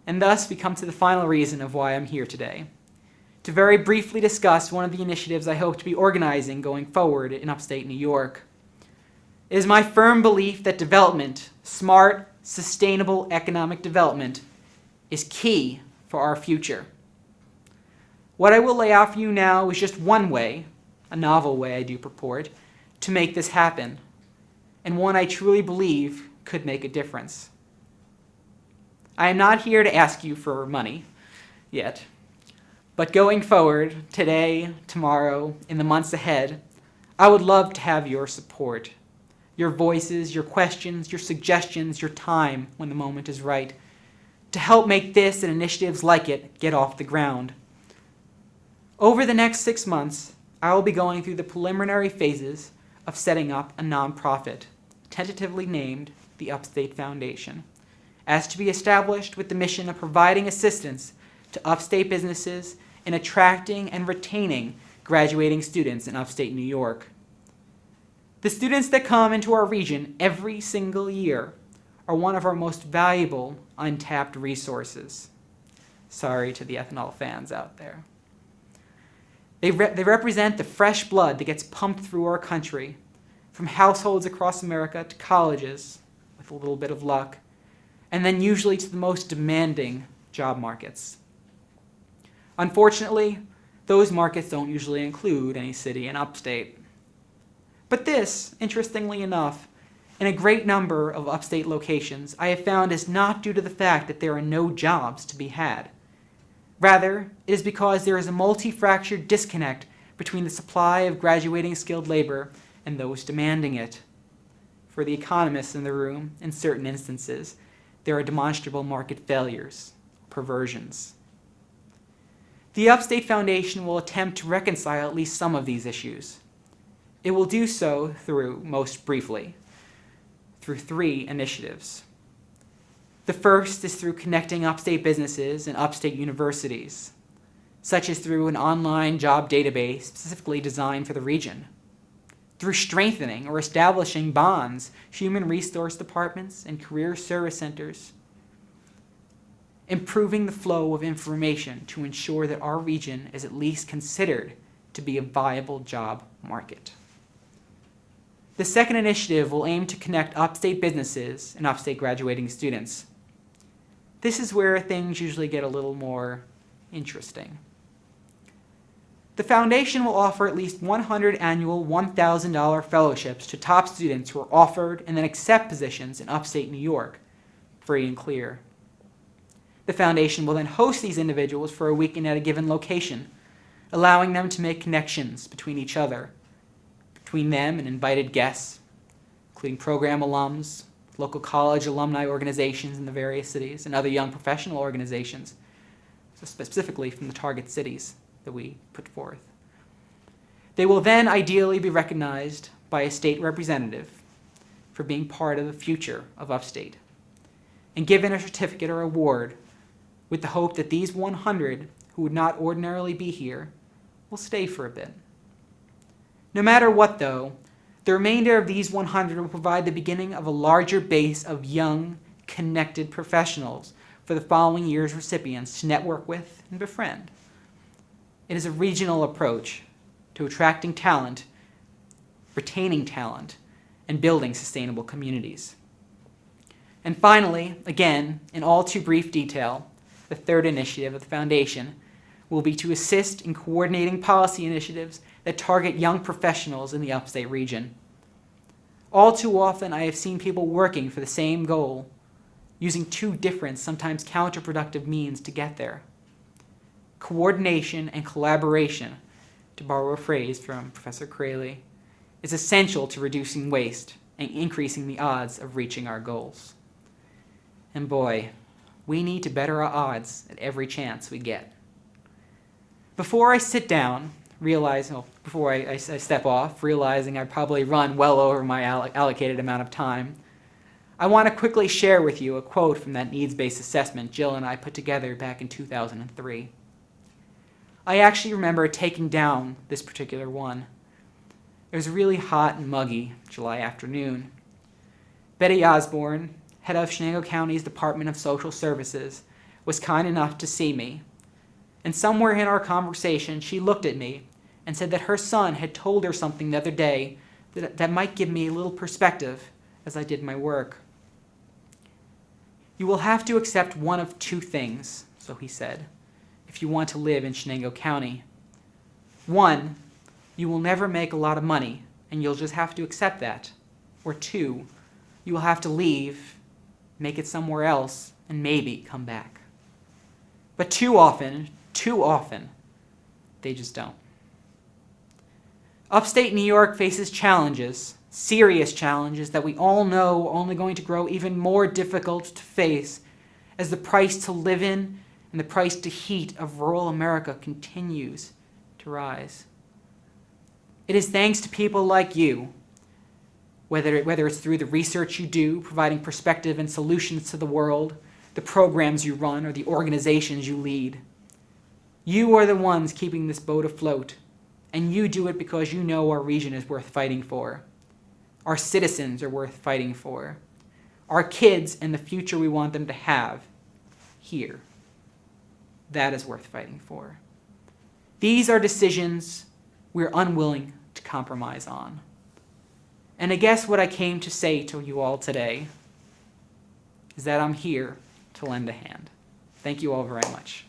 And thus we come to the final reason of why I'm here today, to very briefly discuss one of the initiatives I hope to be organizing going forward in upstate New York. It is my firm belief that development, smart, sustainable economic development, is key for our future. What I will lay out for you now is just one way, a novel way I do purport, to make this happen, and one I truly believe could make a difference. I am not here to ask you for money yet, but going forward, today, tomorrow, in the months ahead, I would love to have your support, your voices, your questions, your suggestions, your time when the moment is right, to help make this and initiatives like it get off the ground. Over the next 6 months, I will be going through the preliminary phases of setting up a nonprofit, tentatively named the Upstate Foundation, as to be established with the mission of providing assistance to upstate businesses in attracting and retaining graduating students in upstate New York. The students that come into our region every single year are one of our most valuable untapped resources. Sorry to the ethanol fans out there. They represent the fresh blood that gets pumped through our country, from households across America to colleges, with a little bit of luck, and then usually to the most demanding job markets. Unfortunately, those markets don't usually include any city in upstate. But this, interestingly enough, in a great number of upstate locations, I have found is not due to the fact that there are no jobs to be had. Rather, it is because there is a multi-fractured disconnect between the supply of graduating skilled labor and those demanding it. For the economists in the room, in certain instances, there are demonstrable market failures, perversions. The Upstate Foundation will attempt to reconcile at least some of these issues. It will do so through, most briefly, through 3 initiatives. The first is through connecting upstate businesses and upstate universities, such as through an online job database specifically designed for the region, through strengthening or establishing bonds, human resource departments, and career service centers, improving the flow of information to ensure that our region is at least considered to be a viable job market. The second initiative will aim to connect upstate businesses and upstate graduating students. This is where things usually get a little more interesting. The foundation will offer at least 100 annual $1,000 fellowships to top students who are offered and then accept positions in upstate New York, free and clear. The foundation will then host these individuals for a weekend at a given location, allowing them to make connections between each other, between them and invited guests, including program alums, local college alumni organizations in the various cities, and other young professional organizations, so specifically from the target cities that we put forth. They will then ideally be recognized by a state representative for being part of the future of upstate, and given a certificate or award with the hope that these 100 who would not ordinarily be here will stay for a bit. No matter what, though, the remainder of these 100 will provide the beginning of a larger base of young, connected professionals for the following year's recipients to network with and befriend. It is a regional approach to attracting talent, retaining talent, and building sustainable communities. And finally, again, in all too brief detail, the third initiative of the Foundation will be to assist in coordinating policy initiatives that target young professionals in the upstate region. All too often, I have seen people working for the same goal, using 2 different, sometimes counterproductive means to get there. Coordination and collaboration, to borrow a phrase from Professor Crayley, is essential to reducing waste and increasing the odds of reaching our goals. And boy, we need to better our odds at every chance we get. Before I sit down, before I step off, realizing I probably run well over my allocated amount of time, I want to quickly share with you a quote from that needs-based assessment Jill and I put together back in 2003. I actually remember taking down this particular one. It was a really hot and muggy July afternoon. Betty Osborne, head of Shenango County's Department of Social Services, was kind enough to see me. And somewhere in our conversation, she looked at me and said that her son had told her something the other day that might give me a little perspective as I did my work. You will have to accept one of two things, so he said, if you want to live in Chenango County. One, you will never make a lot of money, and you'll just have to accept that. Or two, you will have to leave, make it somewhere else, and maybe come back. But too often, they just don't. Upstate New York faces challenges, serious challenges that we all know are only going to grow even more difficult to face as the price to live in and the price to heat of rural America continues to rise. It is thanks to people like you, whether it's through the research you do, providing perspective and solutions to the world, the programs you run, or the organizations you lead. You are the ones keeping this boat afloat, and you do it because you know our region is worth fighting for. Our citizens are worth fighting for. Our kids and the future we want them to have here. That is worth fighting for. These are decisions we're unwilling to compromise on. And I guess what I came to say to you all today is that I'm here to lend a hand. Thank you all very much.